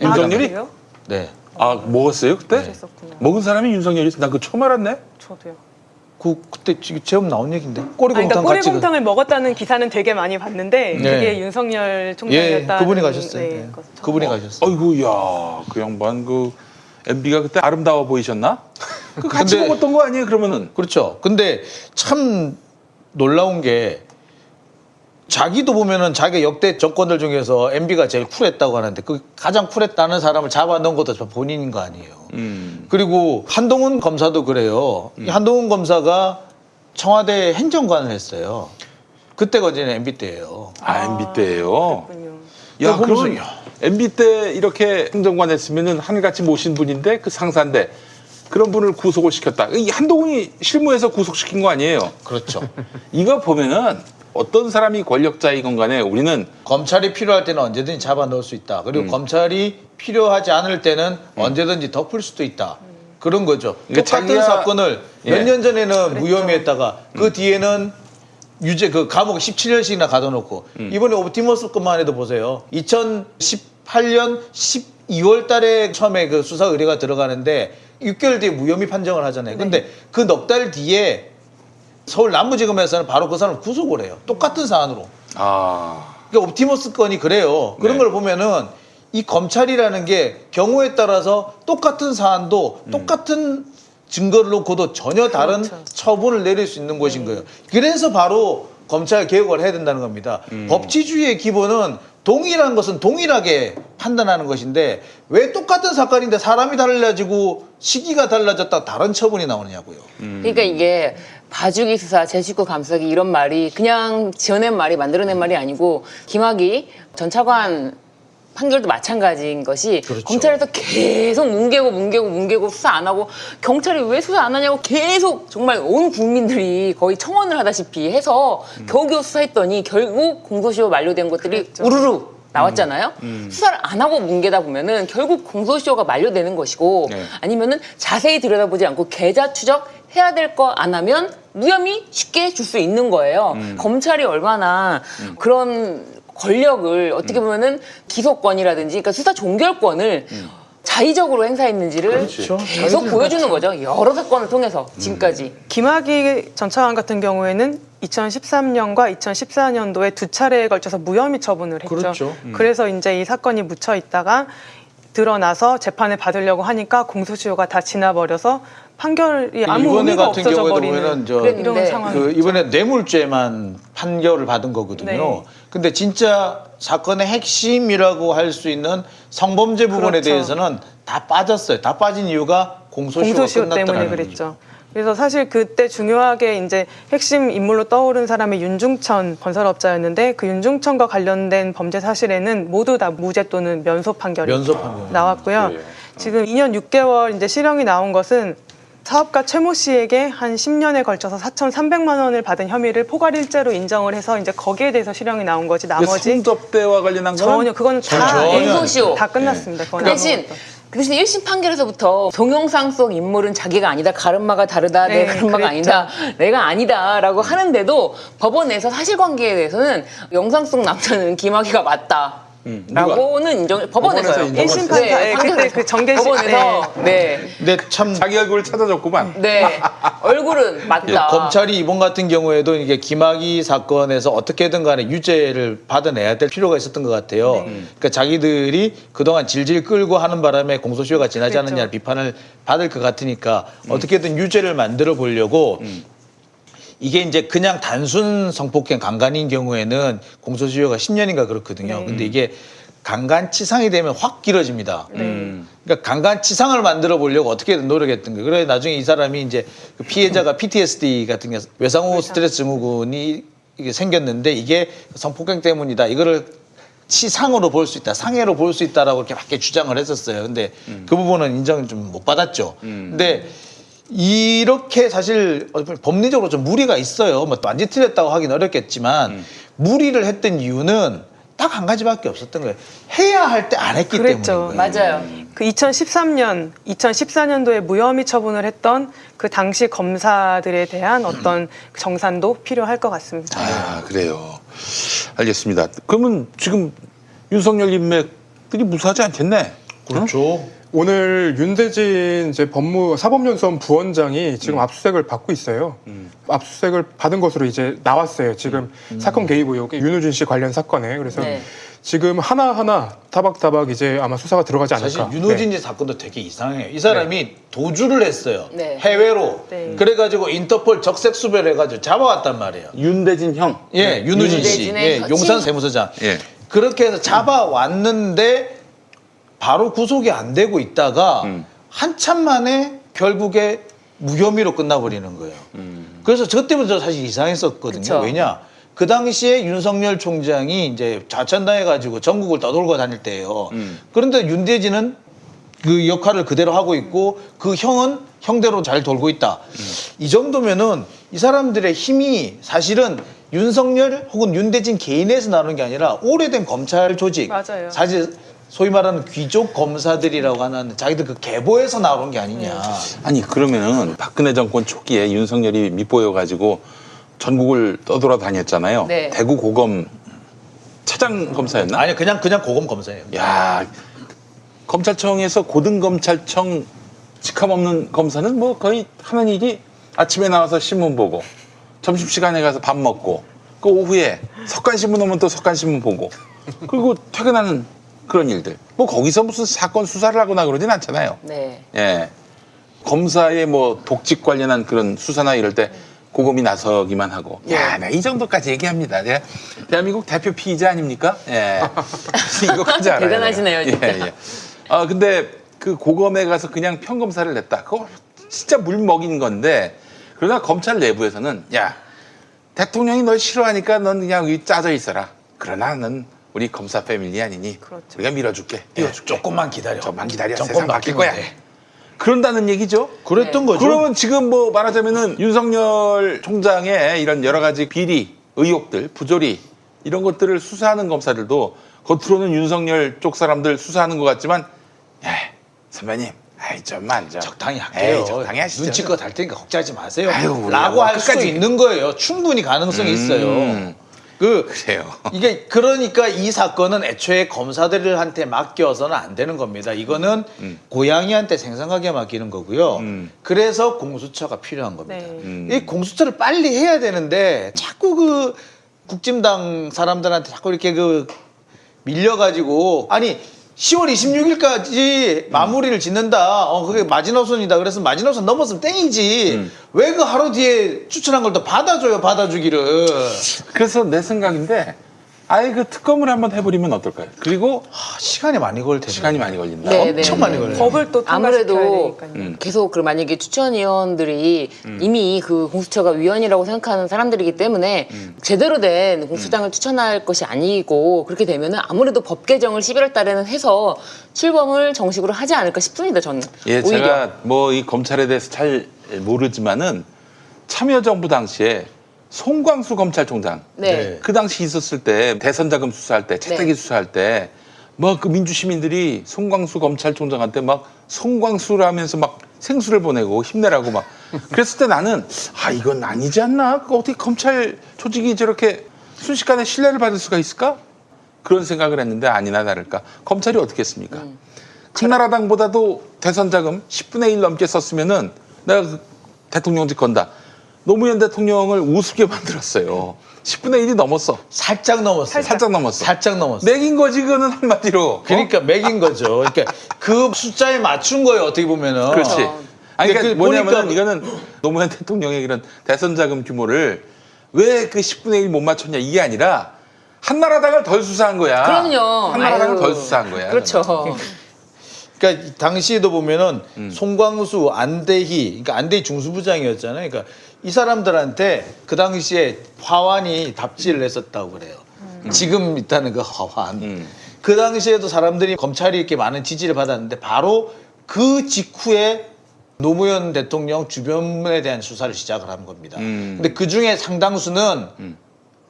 윤석열이? 그래요? 네. 아 먹었어요 그때? 그랬었구나. 먹은 사람이 윤석열이? 난 그거 처음 알았네. 저도요. 그때 지금 처음 나온 얘기인데 아니, 꼬리곰탕 그러니까 같이 꼬리곰탕을 먹었다는 기사는 되게 많이 봤는데 네. 그게 윤석열 총장이었다. 그분이 가셨어요. 그분이 가셨어요. 아이고 야그 양반 그 MB가 그때 아름다워 보이셨나? 그 같이 근데- 먹었던 거 아니에요 그러면은? 그렇죠. 근데 참 놀라운 게 자기도 보면은 자기 역대 정권들 중에서 MB가 제일 쿨했다고 하는데 그 가장 쿨했다는 사람을 잡아넣은 것도 본인인 거 아니에요. 그리고 한동훈 검사도 그래요. 이 한동훈 검사가 청와대 행정관을 했어요. 그때가 이제 MB 때예요. MB 때예요. 그렇군요. 야 보면서 그러면 MB 때 이렇게 행정관 했으면은 하늘같이 모신 분인데 그 상사인데 그런 분을 구속을 시켰다. 이 한동훈이 실무에서 구속시킨 거 아니에요? 그렇죠. 이거 보면은 어떤 사람이 권력자이건 간에 우리는 검찰이 필요할 때는 언제든지 잡아 넣을 수 있다. 그리고 검찰이 필요하지 않을 때는 언제든지 덮을 수도 있다. 그런 거죠. 그러니까 똑같은 자기가- 사건을 예. 몇 년 전에는 무혐의했다가 그 뒤에는 유죄 그 감옥 17년씩이나 가둬놓고 이번에 옵티머스 것만 해도 보세요. 2018년 12월 달에 처음에 그 수사 의뢰가 들어가는데 6개월 뒤에 무혐의 판정을 하잖아요. 근데 그 넉 달 뒤에 서울 남부지검에서는 바로 그 사람을 구속을 해요. 똑같은 사안으로. 아 그러니까 옵티머스 건이 그래요. 그런 네. 걸 보면은 이 검찰이라는 게 경우에 따라서 똑같은 사안도 똑같은 증거를 놓고도 전혀 다른 그렇죠. 처분을 내릴 수 있는 것인 거예요. 그래서 바로 검찰 개혁을 해야 된다는 겁니다. 법치주의의 기본은 동일한 것은 동일하게 판단하는 것인데 왜 똑같은 사건인데 사람이 달라지고 시기가 달라졌다 다른 처분이 나오느냐고요. 그러니까 이게 봐주기 수사, 제 식구 감싸기 이런 말이 그냥 지어낸 말이 만들어낸 말이 아니고 김학의 전 차관 판결도 마찬가지인 것이 그렇죠. 검찰에서 계속 뭉개고 수사 안 하고 경찰이 왜 수사 안 하냐고 계속 정말 온 국민들이 거의 청원을 하다시피 해서 겨우겨우 수사했더니 결국 공소시효 만료된 것들이 그랬죠. 우르르 나왔잖아요. 수사를 안 하고 뭉개다 보면은 결국 공소시효가 만료되는 것이고 네. 아니면은 자세히 들여다보지 않고 계좌 추적 해야 될 거 안 하면 무혐의 쉽게 줄 수 있는 거예요. 검찰이 얼마나 그런 권력을 어떻게 보면은 기소권이라든지 그러니까 수사 종결권을 자의적으로 행사했는지를 그렇죠. 계속 보여주는 거죠. 여러 사건을 통해서 지금까지. 김학의 전 차관 같은 경우에는 2013년과 2014년도에 두 차례에 걸쳐서 무혐의 처분을 했죠. 그렇죠. 그래서 이제 이 사건이 묻혀 있다가 드러나서 재판을 받으려고 하니까 공소시효가 다 지나버려서 판결이 아무 이번에 의미가 같은 없어져 경우에도 버리는 보면은 저 그랬는데 이런 상황이 그 이번에 뇌물죄만 판결을 받은 거거든요. 네. 근데 진짜 사건의 핵심이라고 할 수 있는 성범죄 부분에 그렇죠. 대해서는 다 빠졌어요. 다 빠진 이유가 공소시효가 공소시효 끝났다는 때문에 그랬죠. 그래서 사실 그때 중요하게 이제 핵심 인물로 떠오른 사람이 윤중천 건설업자였는데 그 윤중천과 관련된 범죄 사실에는 모두 다 무죄 또는 면소 판결이 면소 판결. 나왔고요. 그래요. 지금 2년 6개월 이제 실형이 나온 것은 사업가 최모 씨에게 한 10년에 걸쳐서 4,300만 원을 받은 혐의를 포괄일죄로 인정을 해서 이제 거기에 대해서 실형이 나온 거지 나머지 성접대와 관련한 전혀 거는 그건 다 전혀 공소시효. 다 끝났습니다. 그건 대신 아무것도. 그 대신 1심 판결에서부터 동영상 속 인물은 자기가 아니다, 가르마가 다르다, 내 네, 가르마가 그랬죠. 아니다, 내가 아니다라고 하는데도 법원에서 사실관계에 대해서는 영상 속 남자는 김학의가 맞다. 라고는 인정. 법원에서요. 법원에서 인정을 1심 판사, 예, 그때 그 정계식 법원에서 네. 근데 참 자기 얼굴을 찾아줬구만. 네. 얼굴은 맞다. 검찰이 이번 같은 경우에도 이게 김학의 사건에서 어떻게든 간에 유죄를 받아내야 될 필요가 있었던 것 같아요. 그러니까 자기들이 그동안 질질 끌고 하는 바람에 공소시효가 지나지 그랬죠. 않느냐는 비판을 받을 것 같으니까 어떻게든 유죄를 만들어 보려고 이게 이제 그냥 단순 성폭행 강간인 경우에는 공소시효가 10년인가 그렇거든요. 근데 이게 강간치상이 되면 확 길어집니다. 그러니까 강간치상을 만들어 보려고 어떻게든 노력했던 거예요. 그래 나중에 이 사람이 이제 그 피해자가 PTSD 같은 게 외상후 스트레스 증후군이 이게 생겼는데 이게 성폭행 때문이다. 이거를 치상으로 볼 수 있다, 상해로 볼 수 있다라고 이렇게 밖에 주장을 했었어요. 근데 그 부분은 인정을 좀 못 받았죠. 근데 이렇게 사실 법리적으로 좀 무리가 있어요. 뭐 완전히 틀렸다고 하긴 어렵겠지만 무리를 했던 이유는 딱 한 가지밖에 없었던 거예요. 해야 할 때 안 했기 그랬죠. 때문인 거예요. 맞아요. 그 2013년, 2014년도에 무혐의 처분을 했던 그 당시 검사들에 대한 어떤 정산도 필요할 것 같습니다. 아, 그래요. 알겠습니다. 그러면 지금 윤석열 인맥들이 무사하지 않겠네? 그렇죠. 오늘 윤대진 이제 사법연수원 부원장이 지금 압수수색을 받고 있어요. 압수수색을 받은 것으로 이제 나왔어요. 지금 사건 개입 의혹이 윤우진 씨 관련 사건에. 그래서 네. 지금 하나하나 타박타박 이제 아마 수사가 들어가지 않을까. 사실 윤호진 씨 사건도 되게 이상해요. 이 사람이 도주를 했어요. 네. 해외로. 네. 그래가지고 인터폴 적색 수배해가지고 잡아왔단 말이에요. 윤대진 형. 예, 윤우진 씨. 윤대진의 예, 친- 용산 세무서장. 예. 그렇게 해서 잡아왔는데 바로 구속이 안 되고 있다가 한참 만에 결국에 무혐의로 끝나버리는 거예요. 그래서 저 때부터 사실 이상했었거든요. 그쵸. 왜냐? 그 당시에 윤석열 총장이 이제 좌천당해가지고 전국을 떠돌고 다닐 때예요. 그런데 윤대진은 그 역할을 그대로 하고 있고 그 형은 형대로 잘 돌고 있다. 이 정도면은 이 사람들의 힘이 사실은 윤석열 혹은 윤대진 개인에서 나오는 게 아니라 오래된 검찰 조직. 맞아요. 사실 소위 말하는 귀족 검사들이라고 하는 자기들 그 계보에서 나오는 게 아니냐. 아니 그러면은 박근혜 정권 초기에 윤석열이 밑보여가지고 전국을 떠돌아다녔잖아요. 네. 대구 고검 차장 검사였나? 아니 그냥 고검 검사예요. 야 검찰청에서 고등검찰청 직함 없는 검사는 뭐 거의 하는 일이 아침에 나와서 신문 보고 점심시간에 가서 밥 먹고 그 오후에 석간신문 오면 또 석간신문 보고 그리고 퇴근하는 그런 일들. 뭐 거기서 무슨 사건 수사를 하거나 그러진 않잖아요. 네. 예. 검사의 뭐 독직 관련한 그런 수사나 이럴 때 고검이 나서기만 하고. 야, 나 이 정도까지 얘기합니다. 네. 대한민국 대표 피의자 아닙니까? 예. 이거까지 알아요. 대단하시네요, 진짜. 예, 예. 아, 근데 그 고검에 가서 그냥 평검사를 냈다. 그거 진짜 물 먹인 건데 그러나 검찰 내부에서는 야, 대통령이 널 싫어하니까 넌 그냥 여기 짜져 있어라. 그러나 넌 우리 검사 패밀리 아니니 그렇죠. 우리가 밀어줄게. 띄워줄게. 조금만 기다려. 조금만 기다려. 정권 세상 바뀔 바뀌면 거야. 돼. 그런다는 얘기죠. 그랬던 거죠. 그러면 지금 뭐 말하자면은 윤석열 총장의 이런 여러 가지 비리, 의혹들, 부조리 이런 것들을 수사하는 검사들도 겉으로는 윤석열 쪽 사람들 수사하는 것 같지만, 야, 선배님, 아이 좀만 좀 적당히 할게요. 에이, 적당히 하시죠. 눈치껏 할 테니까 걱정하지 마세요. 아유, 우리 라고 뭐 할 수도 끝까지. 있는 거예요. 충분히 가능성이 있어요. 그래요. 이게 그러니까 이 사건은 애초에 검사들한테 맡겨서는 안 되는 겁니다. 이거는 고양이한테 생생하게 맡기는 거고요. 그래서 공수처가 필요한 겁니다. 네. 이 공수처를 빨리 해야 되는데 자꾸 그 국진당 사람들한테 자꾸 이렇게 그 밀려가지고 아니 10월 26일까지 마무리를 짓는다. 그게 마지노선이다. 그래서 마지노선 넘었으면 땡이지. 왜 그 하루 뒤에 추천한 걸 또 받아줘요, 받아주기를. 그래서 내 생각인데 아예 그 특검을 한번 해버리면 어떨까요? 그리고 시간이 많이 걸릴 텐데. 시간이 많이 걸린다. 네, 엄청 많이 걸려요. 법을 또 아무래도 통과시켜야 되니까요. 계속 그 만약에 추천위원들이 이미 그 공수처가 위원이라고 생각하는 사람들이기 때문에 제대로 된 공수장을 추천할 것이 아니고 그렇게 되면은 아무래도 법 개정을 11월 달에는 해서 출범을 정식으로 하지 않을까 싶습니다. 저는 예, 오히려. 제가 뭐 이 검찰에 대해서 잘 모르지만은 참여정부 당시에 송광수 검찰총장 네. 그 당시 있었을 때 대선 자금 수사할 때 채택이 네. 수사할 때 뭐 그 민주 시민들이 송광수 검찰총장한테 막 송광수라면서 막 생수를 보내고 힘내라고 막 그랬을 때 나는 이건 아니지 않나? 그 어떻게 검찰 조직이 저렇게 순식간에 신뢰를 받을 수가 있을까? 그런 생각을 했는데 아니나 다를까 검찰이 어떻게 했습니까? 한나라당보다도 대선 자금 10분의 1 넘게 썼으면은 내가 그 대통령직 건다. 노무현 대통령을 우습게 만들었어요. 10분의 1이 넘었어. 살짝 넘었어요. 살짝 넘었어. 살짝 넘었어. 맥인 거지 그거는 한마디로. 그러니까 맥인 거죠. 그러니까 그 숫자에 맞춘 거예요. 어떻게 보면은. 그렇지. 아니 그러니까 근데 뭐냐면 보니까- 이거는 노무현 대통령의 이런 대선 자금 규모를 왜 그 10분의 1 못 맞췄냐 이게 아니라 한나라당을 덜 수사한 거야. 그럼요. 한나라당을 아유. 덜 수사한 거야. 그렇죠. 그러니까 당시에도 보면은 송광수, 안대희, 그러니까 안대희 중수부장이었잖아요. 그러니까 이 사람들한테 그 당시에 화환이 답지를 했었다고 그래요. 지금 있다는 그 화환. 그 당시에도 사람들이 검찰이 이렇게 많은 지지를 받았는데 바로 그 직후에 노무현 대통령 주변에 대한 수사를 시작을 한 겁니다. 근데 그 중에 상당수는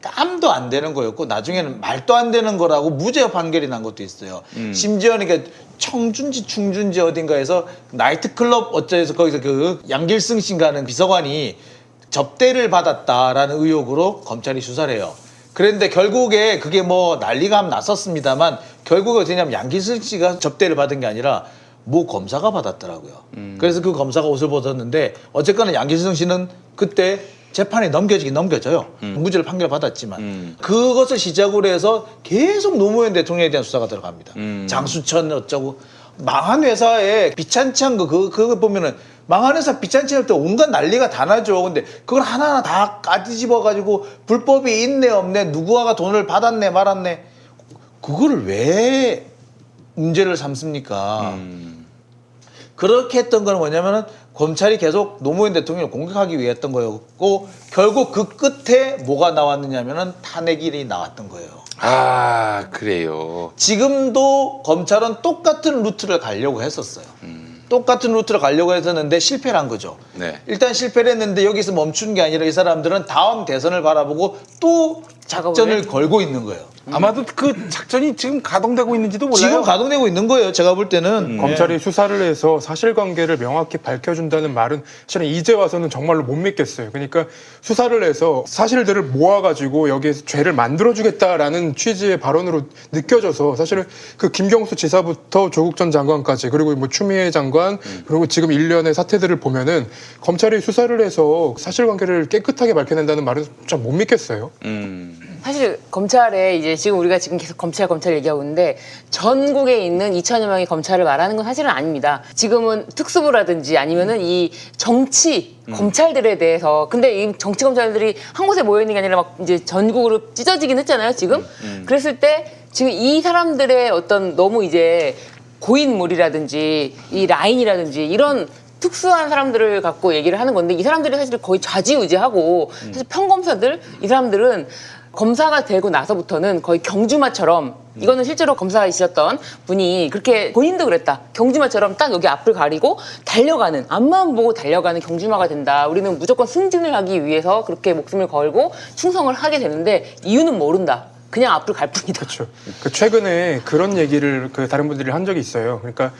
깜도 안 되는 거였고 나중에는 말도 안 되는 거라고 무죄 판결이 난 것도 있어요. 심지어 그러니까 청준지 충준지 어딘가에서 나이트클럽 어쩌해서 거기서 그 양길승 씨가는 비서관이 접대를 받았다라는 의혹으로 검찰이 수사를 해요. 그런데 결국에 그게 뭐 난리가 났었습니다만 결국에 어디냐면 양길승 씨가 접대를 받은 게 아니라 모 검사가 받았더라고요. 그래서 그 검사가 옷을 벗었는데 어쨌거나 양길승 씨는 그때 재판에 넘겨지긴 넘겨져요. 무죄를 판결받았지만 그것을 시작으로 해서 계속 노무현 대통령에 대한 수사가 들어갑니다. 장수천 어쩌고 망한 회사에 비찬치한 그거 보면은 망한 회사 비찬치할 때 온갖 난리가 다 나죠. 근데 그걸 하나하나 다 까뒤집어 가지고 불법이 있네 없네 누구가 돈을 받았네 말았네 그거를 왜 문제를 삼습니까? 그렇게 했던 건 뭐냐면은 검찰이 계속 노무현 대통령을 공격하기 위해 했던 거였고 결국 그 끝에 뭐가 나왔느냐면은 탄핵이 나왔던 거예요. 그래요. 지금도 검찰은 똑같은 루트를 가려고 했었어요. 똑같은 루트를 가려고 했었는데 실패를 한 거죠. 네. 일단 실패를 했는데 여기서 멈춘 게 아니라 이 사람들은 다음 대선을 바라보고 또 작전을 걸고 있는 거예요. 아마도 그 작전이 지금 가동되고 있는지도 몰라요. 지금 가동되고 있는 거예요. 제가 볼 때는. 검찰이 수사를 해서 사실관계를 명확히 밝혀준다는 말은 사실은 이제 와서는 정말로 못 믿겠어요. 그러니까 수사를 해서 사실들을 모아가지고 여기에서 죄를 만들어주겠다라는 취지의 발언으로 느껴져서 사실은 그 김경수 지사부터 조국 전 장관까지 그리고 뭐 추미애 장관 그리고 지금 일련의 사태들을 보면은 검찰이 수사를 해서 사실관계를 깨끗하게 밝혀낸다는 말은 좀 못 믿겠어요. 사실 검찰에 이제 지금 우리가 지금 계속 검찰 얘기하고 있는데 전국에 있는 2천여 명의 검찰을 말하는 건 사실은 아닙니다. 지금은 특수부라든지 아니면은 이 정치 검찰들에 대해서 근데 이 정치 검찰들이 한 곳에 모여 있는 게 아니라 막 이제 전국으로 찢어지긴 했잖아요. 지금 그랬을 때 지금 이 사람들의 어떤 너무 이제 고인물이라든지 이 라인이라든지 이런 특수한 사람들을 갖고 얘기를 하는 건데 이 사람들이 사실 거의 좌지우지하고 사실 평검사들 이 사람들은 검사가 되고 나서부터는 거의 경주마처럼 이거는 실제로 검사이셨던 분이 그렇게 본인도 그랬다. 경주마처럼 딱 여기 앞을 가리고 달려가는 앞만 보고 달려가는 경주마가 된다. 우리는 무조건 승진을 하기 위해서 그렇게 목숨을 걸고 충성을 하게 되는데 이유는 모른다. 그냥 앞을 갈 뿐이다. 그렇죠. 그 최근에 그런 얘기를 그 다른 분들이 한 적이 있어요. 그러니까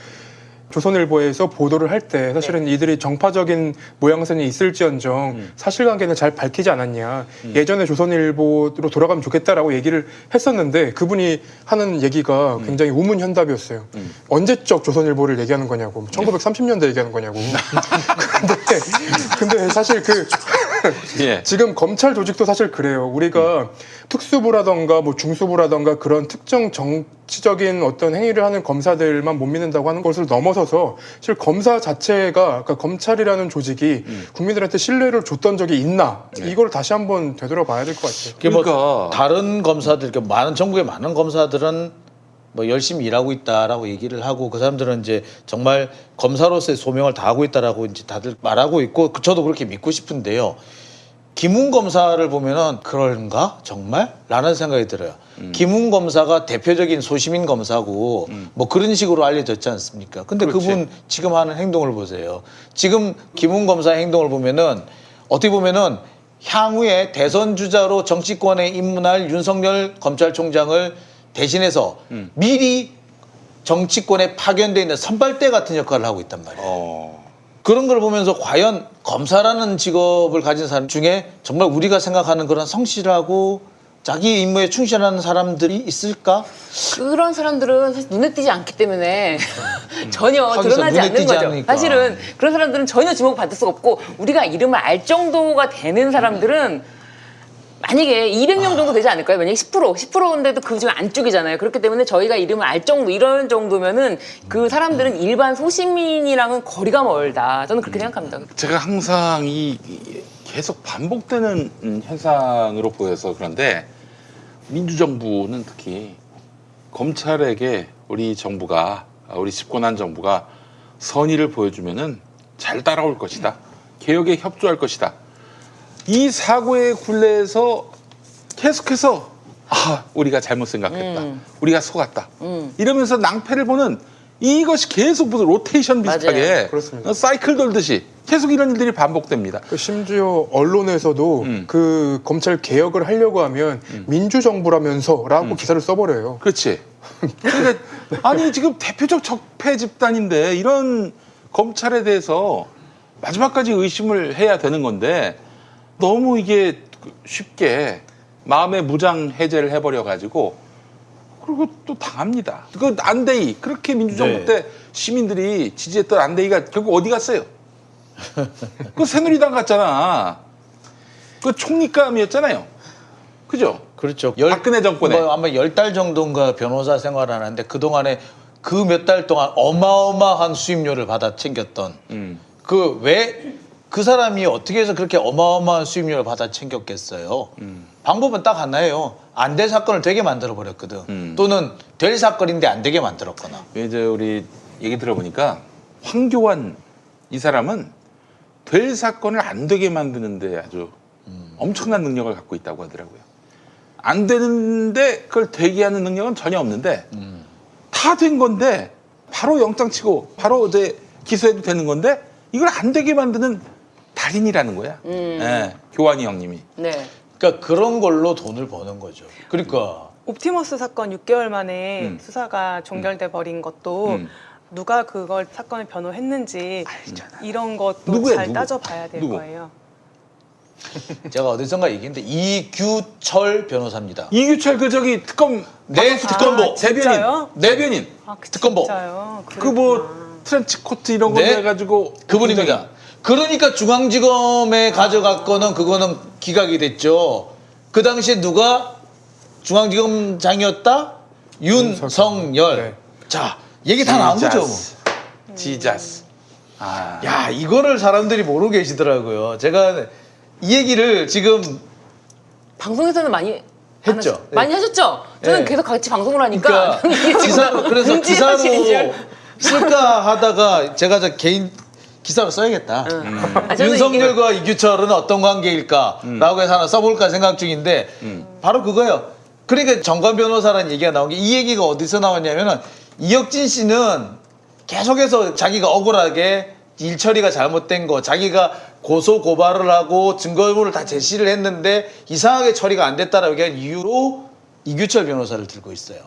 조선일보에서 보도를 할 때 사실은 이들이 정파적인 모양새는 있을지언정 사실관계는 잘 밝히지 않았냐. 예전에 조선일보로 돌아가면 좋겠다라고 얘기를 했었는데 그분이 하는 얘기가 굉장히 우문현답이었어요. 언제적 조선일보를 얘기하는 거냐고. 1930년대 얘기하는 거냐고. 근데 사실 예. 지금 검찰 조직도 사실 그래요. 우리가 특수부라던가 뭐 중수부라던가 그런 특정 정치적인 어떤 행위를 하는 검사들만 못 믿는다고 하는 것을 넘어서서 사실 검사 자체가 그러니까 검찰이라는 조직이 국민들한테 신뢰를 줬던 적이 있나 이걸 다시 한번 되돌아봐야 될 것 같아요. 그러니까. 뭐 다른 검사들, 그러니까 많은 전국의 많은 검사들은 뭐 열심히 일하고 있다라고 얘기를 하고 그 사람들은 이제 정말 검사로서의 소명을 다하고 있다라고 이제 다들 말하고 있고 저도 그렇게 믿고 싶은데요. 김웅 검사를 보면은 그런가 정말? 라는 생각이 들어요. 김웅 검사가 대표적인 소시민 검사고 뭐 그런 식으로 알려졌지 않습니까? 근데 그렇지. 그분 지금 하는 행동을 보세요. 지금 김웅 검사의 행동을 보면은 어떻게 보면은 향후에 대선 주자로 정치권에 입문할 윤석열 검찰총장을 대신해서 미리 정치권에 파견돼 있는 선발대 같은 역할을 하고 있단 말이에요. 그런 걸 보면서 과연 검사라는 직업을 가진 사람 중에 정말 우리가 생각하는 그런 성실하고 자기 임무에 충실하는 사람들이 있을까? 그런 사람들은 사실 눈에 띄지 않기 때문에 전혀 하기서 드러나지 눈에 않는 띄지 거죠. 않으니까. 사실은 그런 사람들은 전혀 주목받을 수가 없고 우리가 이름을 알 정도가 되는 사람들은 만약에 200명 정도 되지 않을까요? 만약에 10%인데도 그 중에 안쪽이잖아요. 그렇기 때문에 저희가 이름을 알 정도, 이런 정도면은 그 사람들은 일반 소시민이랑은 거리가 멀다. 저는 그렇게 생각합니다. 제가 항상 이 계속 반복되는 현상으로 보여서 그런데 민주정부는 특히 검찰에게 우리 정부가 우리 집권한 정부가 선의를 보여주면은 잘 따라올 것이다. 개혁에 협조할 것이다. 이 사고의 굴레에서 계속해서 우리가 잘못 생각했다. 우리가 속았다. 이러면서 낭패를 보는 이것이 계속 무슨 로테이션 비슷하게 맞아요. 그렇습니다. 사이클 돌듯이 계속 이런 일들이 반복됩니다. 심지어 언론에서도 그 검찰 개혁을 하려고 하면 민주정부라면서라고 기사를 써버려요. 그렇지. 그러니까 아니 지금 대표적 적폐 집단인데 이런 검찰에 대해서 마지막까지 의심을 해야 되는 건데 너무 이게 쉽게 마음의 무장 해제를 해버려 가지고 그리고 또 당합니다. 그 안대희 그렇게 민주정부 네. 때 시민들이 지지했던 안대희가 결국 어디 갔어요? 그 새누리당 갔잖아. 그 총리감이었잖아요. 그죠? 그렇죠. 박근혜 정권에. 뭐 아마 10달 정도인가 변호사 생활을 하는데 그동안에 그 몇 달 동안 어마어마한 수임료를 받아 챙겼던 그 왜 그 사람이 어떻게 해서 그렇게 어마어마한 수임료를 받아 챙겼겠어요. 방법은 딱 하나예요. 안 될 사건을 되게 만들어 버렸거든. 또는 될 사건인데 안 되게 만들었거나. 이제 우리 얘기 들어보니까 황교안 이 사람은 될 사건을 안 되게 만드는데 아주 엄청난 능력을 갖고 있다고 하더라고요. 안 되는데 그걸 되게 하는 능력은 전혀 없는데 다 된 건데 바로 영장 치고 바로 이제 기소해도 되는 건데 이걸 안 되게 만드는 달인이라는 거야. 예, 교환이 형님이. 네. 그러니까 그런 걸로 돈을 버는 거죠. 그러니까 옵티머스 사건 6개월 만에 수사가 종결돼 버린 것도 누가 그걸 사건을 변호했는지 이런 것도 누구야, 잘 누구? 따져봐야 될 누구? 거예요. 제가 어디선가 얘기했는데 이규철 변호사입니다. 이규철 그 저기 특검 네, 특검보. 진짜요? 대변인. 특검보. 진짜요? 그 뭐 트렌치 코트 이런 거 네. 해가지고 그분입니다. 그러니까 중앙지검에 가져갔거는 그거는 기각이 됐죠. 그 당시에 누가 중앙지검장이었다? 윤석열. 네. 자, 얘기 다 나온 거죠. 뭐. 지자스. 아. 야, 이거를 사람들이 모르고 계시더라고요. 제가 이 얘기를 지금 방송에서는 많이 안 했죠. 하셨- 많이 하셨죠? 저는 네. 계속 같이 방송을 하니까 그러니까 이게 지금 기사로 그래서 금지 기사로 사실인 줄. 쓸까 하다가 제가 저 개인 기사로 써야겠다. 아, 저는 윤석열과 이규철은 어떤 관계일까라고 해서 하나 써볼까 생각 중인데 바로 그거예요. 그러니까 정관 변호사라는 얘기가 나온 게 이 얘기가 어디서 나왔냐면은 이혁진 씨는 계속해서 자기가 억울하게 일 처리가 잘못된 거 자기가 고소 고발을 하고 증거물을 다 제시를 했는데 이상하게 처리가 안 됐다라고 얘기한 이유로 이규철 변호사를 들고 있어요.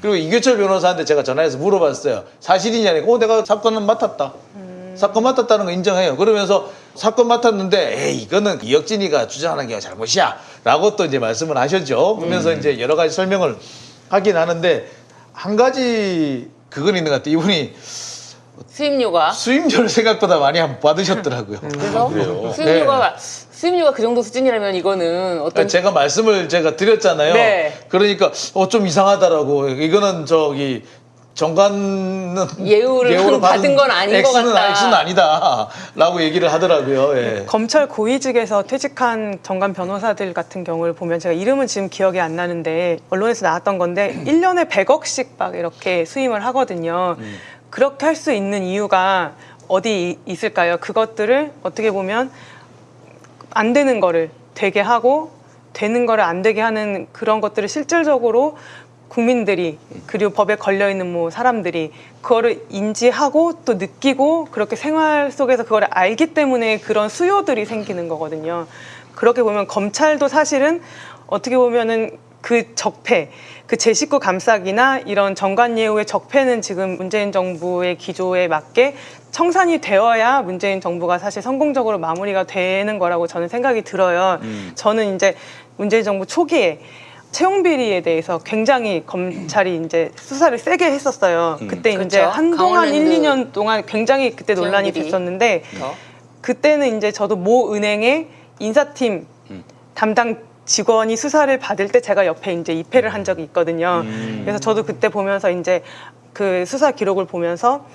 그리고 이규철 변호사한테 제가 전화해서 물어봤어요. 사실이냐니까 내가 사건은 맡았다. 사건 맡았다는 거 인정해요. 그러면서 사건 맡았는데 에이 이거는 이혁진이가 주장하는 게 잘못이야 라고 또 이제 말씀을 하셨죠. 그러면서 이제 여러 가지 설명을 하긴 하는데 한 가지 그건 있는 것 같아요. 이분이 수임료가 수임료를 생각보다 많이 받으셨더라고요. 그래서 그래요? 수임료가 그 정도 수준이라면 이거는 어떤 제가 말씀을 제가 드렸잖아요. 네. 그러니까 좀 이상하더라고. 이거는 저기 정관은 예우를 받은 건 아닌 것 같다. X는 아니다라고 얘기를 하더라고요. 예. 검찰 고위직에서 퇴직한 정관 변호사들 같은 경우를 보면 제가 이름은 지금 기억이 안 나는데 언론에서 나왔던 건데 1년에 100억씩 막 이렇게 수임을 하거든요. 그렇게 할 수 있는 이유가 어디 있을까요? 그것들을 어떻게 보면 안 되는 거를 되게 하고 되는 거를 안 되게 하는 그런 것들을 실질적으로 국민들이 그리고 법에 걸려있는 뭐 사람들이 그거를 인지하고 또 느끼고 그렇게 생활 속에서 그걸 알기 때문에 그런 수요들이 생기는 거거든요. 그렇게 보면 검찰도 사실은 어떻게 보면은 그 적폐, 그 제19 감싸기나 이런 정관예우의 적폐는 지금 문재인 정부의 기조에 맞게 청산이 되어야 문재인 정부가 사실 성공적으로 마무리가 되는 거라고 저는 생각이 들어요. 저는 이제 문재인 정부 초기에 채용 비리에 대해서 굉장히 검찰이 이제 수사를 세게 했었어요. 그때 이제 그렇죠. 한동안 강원랜드 1, 2년 동안 굉장히 그때 논란이 비리. 됐었는데 그때는 이제 저도 모 은행의 인사팀 담당 직원이 수사를 받을 때 제가 옆에 이제 입회를 한 적이 있거든요. 그래서 저도 그때 보면서 이제 그 수사 기록을 보면서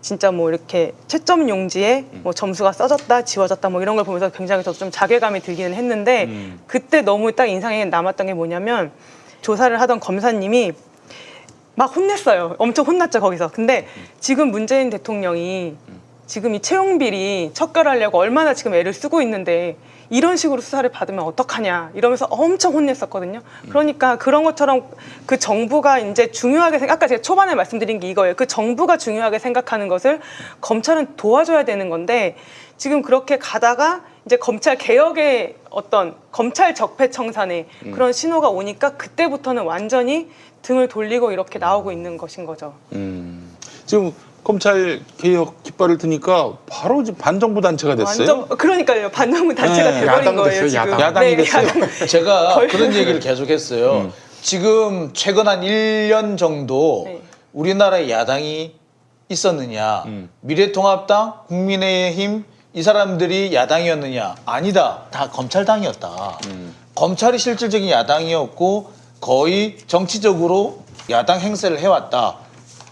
진짜 뭐 이렇게 채점 용지에 뭐 점수가 써졌다, 지워졌다 뭐 이런 걸 보면서 굉장히 저도 좀 자괴감이 들기는 했는데 그때 너무 딱 인상에 남았던 게 뭐냐면 조사를 하던 검사님이 막 혼냈어요. 엄청 혼났죠, 거기서. 근데 지금 문재인 대통령이 지금 이 채용 비리 척결하려고 얼마나 지금 애를 쓰고 있는데 이런 식으로 수사를 받으면 어떡하냐 이러면서 엄청 혼냈었거든요. 그러니까 그런 것처럼 그 정부가 이제 중요하게 아까 제가 초반에 말씀드린 게 이거예요. 그 정부가 중요하게 생각하는 것을 검찰은 도와줘야 되는 건데 지금 그렇게 가다가 이제 검찰 개혁의 어떤 검찰 적폐 청산의 그런 신호가 오니까 그때부터는 완전히 등을 돌리고 이렇게 나오고 있는 것인 거죠. 지금 검찰 개혁 깃발을 드니까 바로 지금 반정부 단체가 됐어요. 그러니까요. 반정부 단체가 네, 돼버린 야당 거예요. 됐어요, 지금. 야당. 야당이 됐어요. 제가 거의 그런 얘기를 계속 했어요. 지금 최근 한 1년 정도 네. 우리나라에 야당이 있었느냐. 미래통합당, 국민의힘 이 사람들이 야당이었느냐. 아니다. 다 검찰당이었다. 검찰이 실질적인 야당이었고 거의 정치적으로 야당 행세를 해왔다.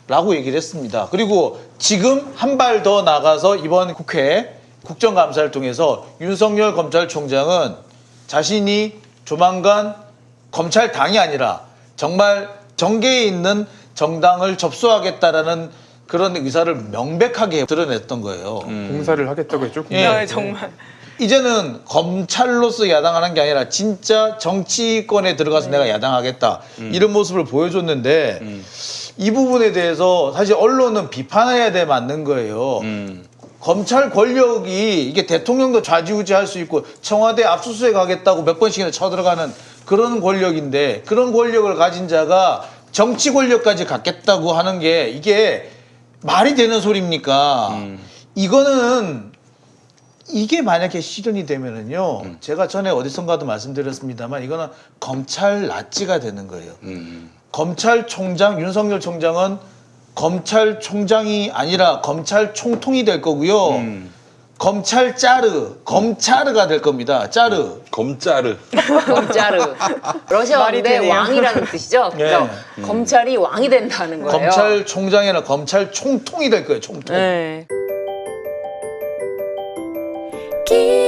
라고 얘기를 했습니다. 그리고 지금 한 발 더 나가서 이번 국회 국정감사를 통해서 윤석열 검찰총장은 자신이 조만간 검찰당이 아니라 정말 정계에 있는 정당을 접수하겠다라는 그런 의사를 명백하게 드러냈던 거예요. 봉사를 하겠다고 했죠. 예. 네, 정말. 이제는 검찰로서 야당하는 게 아니라 진짜 정치권에 들어가서 내가 야당하겠다 이런 모습을 보여줬는데 이 부분에 대해서 사실 언론은 비판해야 돼 맞는 거예요. 검찰 권력이 이게 대통령도 좌지우지할 수 있고 청와대 압수수색 하겠다고 몇 번씩이나 쳐들어가는 그런 권력인데 그런 권력을 가진 자가 정치 권력까지 갖겠다고 하는 게 이게 말이 되는 소리입니까? 이거는 이게 만약에 실현이 되면은요, 제가 전에 어디선가도 말씀드렸습니다만 이거는 검찰 나치가 되는 거예요. 검찰총장 윤석열 총장은 검찰총장이 아니라 검찰총통이 될 거고요. 검차르가 될 겁니다. 짜르. 검짜르. 검찰은 러시아 말이 왕대 되네요. 왕이라는 뜻이죠. 그래서 검찰이 왕이 된다는 거예요. 검찰총장이 아니라 검찰총통이 될 거예요. 총통. 네. 기